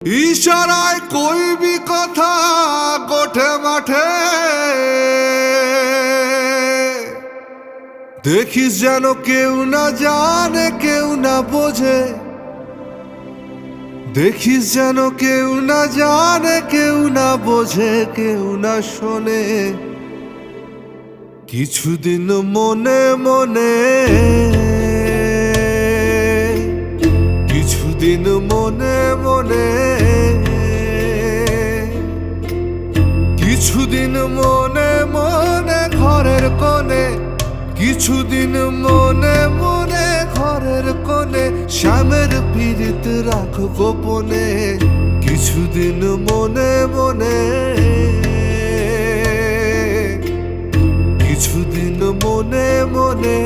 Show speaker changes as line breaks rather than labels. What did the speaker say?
ইশারায় কইবি কথা গোঠে মাঠে, দেখিস যেন কেউ না জানে কেউ না বোঝে, দেখিস যেন কেউ না জানে কেউ না বোঝে কেউ না শোনে। কিছুদিন মনে মনে, কিছুদিন মনে মনে, কিছুদিন মনে মনে ঘরের কোণে, কিছুদিন মনে মনে ঘরের কোণে শ্যামের পীড়িত রাখো গোপনে। কিছুদিন মনে মনে, কিছুদিন মনে মনে।